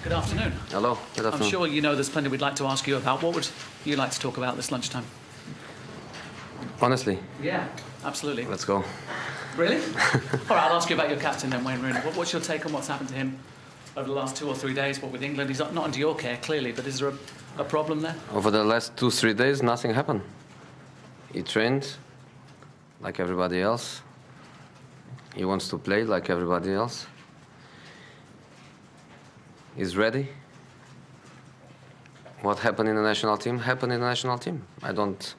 Good afternoon. Hello, good afternoon. I'm sure you know there's plenty we'd like to ask you about. What would you like to talk about this lunchtime? Honestly, Yeah, absolutely. let's go. Really? All right, I'll ask you about your captain then, Wayne Rooney. What's your take on what's happened to him over the last 2 or 3 days? What with England? He's not under your care, clearly, but is there a problem there? Over the last 2-3 days, nothing happened. He trained like everybody else. He wants to play like everybody else. He's ready. What happened in the national team happened in the national team. I don't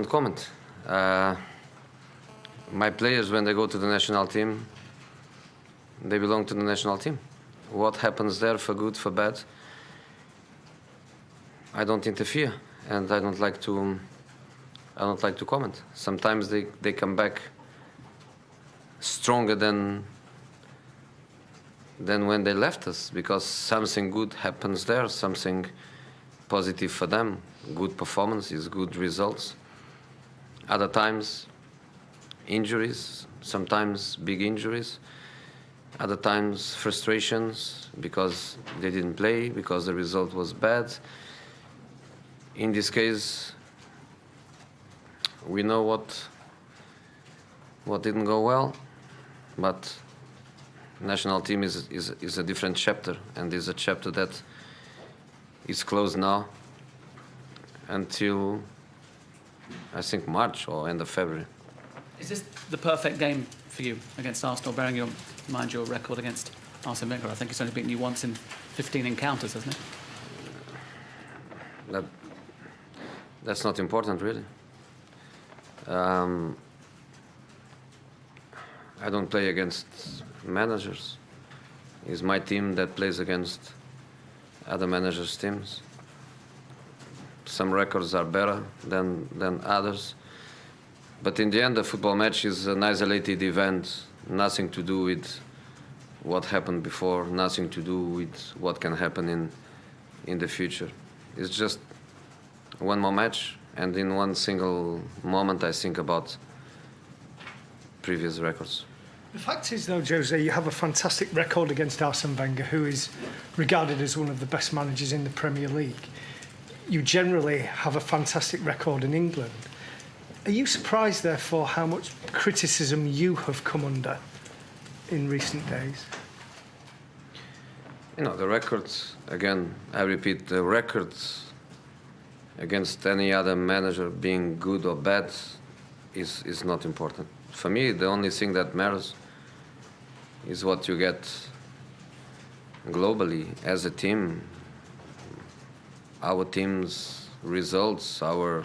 comment. My players, when they go to the national team, they belong to the national team. What happens there, for good, for bad, I don't interfere, and I don't like to comment. Sometimes they come back stronger than when they left us, because something good happens there, something positive for them, good performances, good results. Other times, injuries, sometimes big injuries. Other times, frustrations because they didn't play, because the result was bad. In this case, we know what didn't go well, but national team is a different chapter, and is a chapter that is closed now until, I think, March or end of February. Is this the perfect game for you against Arsenal, bearing in mind your record against Arsene Wenger? I think he's only beaten you once in 15 encounters, hasn't he? That's not important, really. I don't play against managers. It's my team that plays against other managers' teams. Some records are better than others. But in the end, the football match is an isolated event, nothing to do with what happened before, nothing to do with what can happen in the future. It's just one more match, and in one single moment I think about previous records. The fact is, though, Jose, you have a fantastic record against Arsene Wenger, who is regarded as one of the best managers in the Premier League. You generally have a fantastic record in England. Are you surprised, therefore, how much criticism you have come under in recent days? You know, the records, again, I repeat, the records against any other manager being good or bad is not important. For me, the only thing that matters is what you get globally as a team. Our team's results, our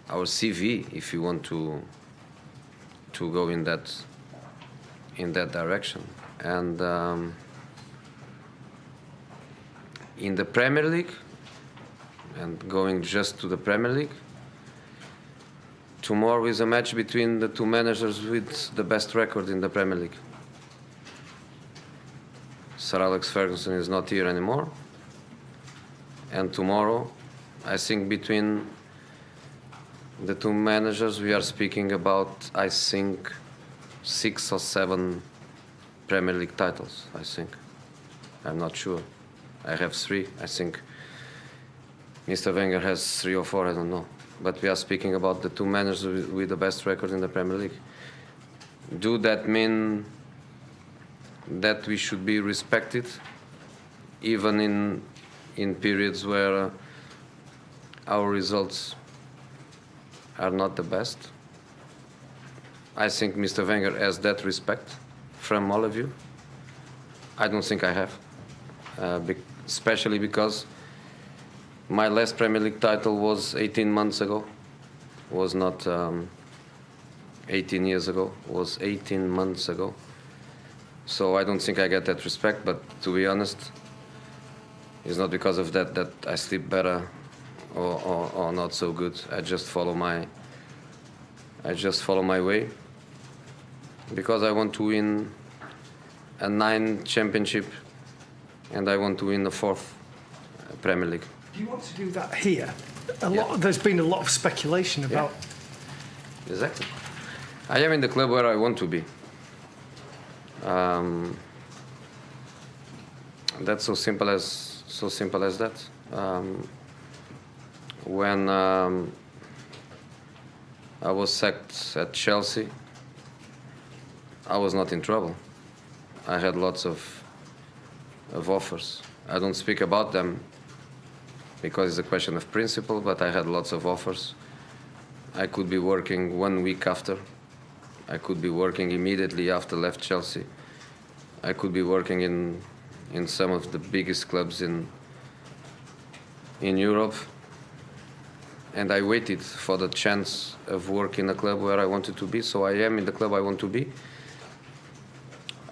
CV, if you want to go in that direction. And in the Premier League, and going just to the Premier League, tomorrow is a match between the two managers with the best record in the Premier League. Sir Alex Ferguson is not here anymore. And tomorrow, I think between the two managers, we are speaking about, I think, 6 or 7 Premier League titles, I think. I'm not sure. I have 3. I think Mr. Wenger has 3 or 4, I don't know. But we are speaking about the two managers with the best record in the Premier League. Do that mean that we should be respected, even in periods where our results are not the best? I think Mr. Wenger has that respect from all of you. I don't think I have, especially because my last Premier League title was 18 months ago, was not 18 years ago, was 18 months ago. So I don't think I get that respect, but to be honest, it's not because of that I sleep better or not so good. I just follow my way, because I want to win a 9th championship, and I want to win the 4th Premier League. Do you want to do that here? There's been a lot of speculation about... Yeah. Exactly. I am in the club where I want to be. That's so simple as that. When I was sacked at Chelsea, I was not in trouble. I had lots of offers. I don't speak about them because it's a question of principle, but I had lots of offers. I could be working 1 week after. I could be working immediately after left Chelsea. I could be working in some of the biggest clubs in Europe. And I waited for the chance of work in a club where I wanted to be, so I am in the club I want to be.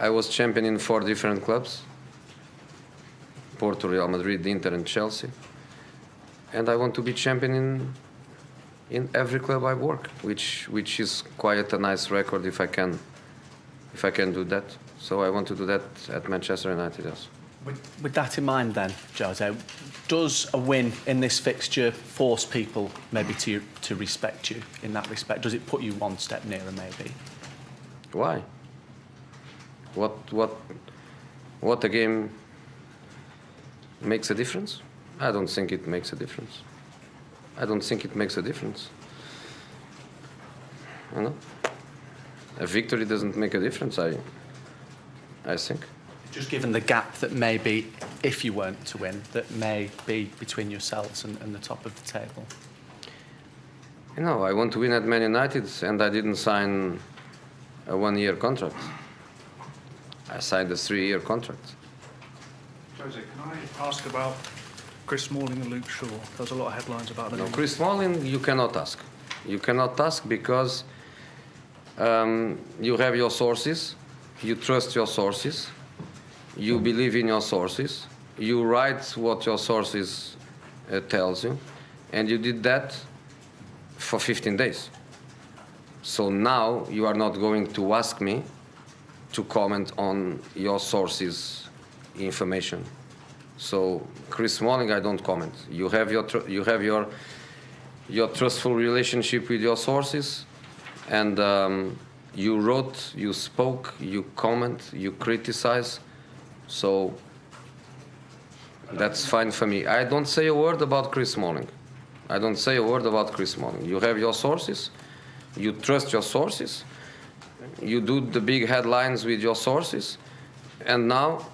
I was champion in 4 different clubs: Porto, Real Madrid, Inter, and Chelsea. And I want to be champion in every club I work, which is quite a nice record if I can do that. So I want to do that at Manchester United, yes. With that in mind then, Jose, does a win in this fixture force people maybe to respect you in that respect? Does it put you one step nearer maybe? Why? What a game makes a difference? I don't think it makes a difference. I don't think it makes a difference. You know? A victory doesn't make a difference, I think. Just given the gap that may be, if you weren't to win, that may be between yourselves and the top of the table. You know, I want to win at Man United, and I didn't sign a 1-year contract. I signed a 3-year contract. Jose, can I ask about Chris Smalling and Luke Shaw? There's a lot of headlines about them. No, Chris Smalling, you cannot ask. You cannot ask because you have your sources, you trust your sources, you believe in your sources, you write what your sources tells you, and you did that for 15 days. So now you are not going to ask me to comment on your sources' information. So Chris Smalling, I don't comment. You have your trustful relationship with your sources, and you wrote, you spoke, you comment, you criticize. So that's fine for me. I don't say a word about Chris Smalling. I don't say a word about Chris Smalling. You have your sources, you trust your sources, you do the big headlines with your sources, and now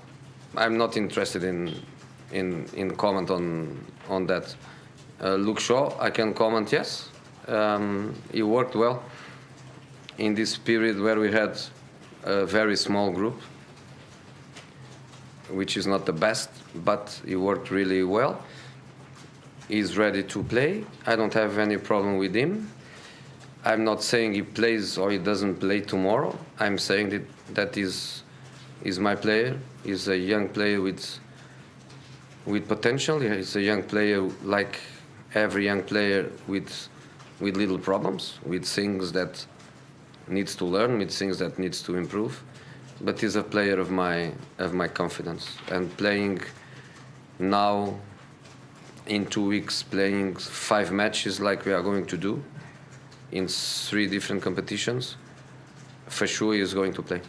I'm not interested in comment on that. Luke Shaw, I can comment, yes. He worked well in this period where we had a very small group, which is not the best, but he worked really well. He's ready to play. I don't have any problem with him. I'm not saying he plays or he doesn't play tomorrow. I'm saying that is my player. He's a young player with potential. He's a young player like every young player with little problems, with things that needs to learn, with things that needs to improve. But he's a player of my confidence. And playing now in 2 weeks, playing 5 matches like we are going to do in 3 different competitions, for sure he is going to play.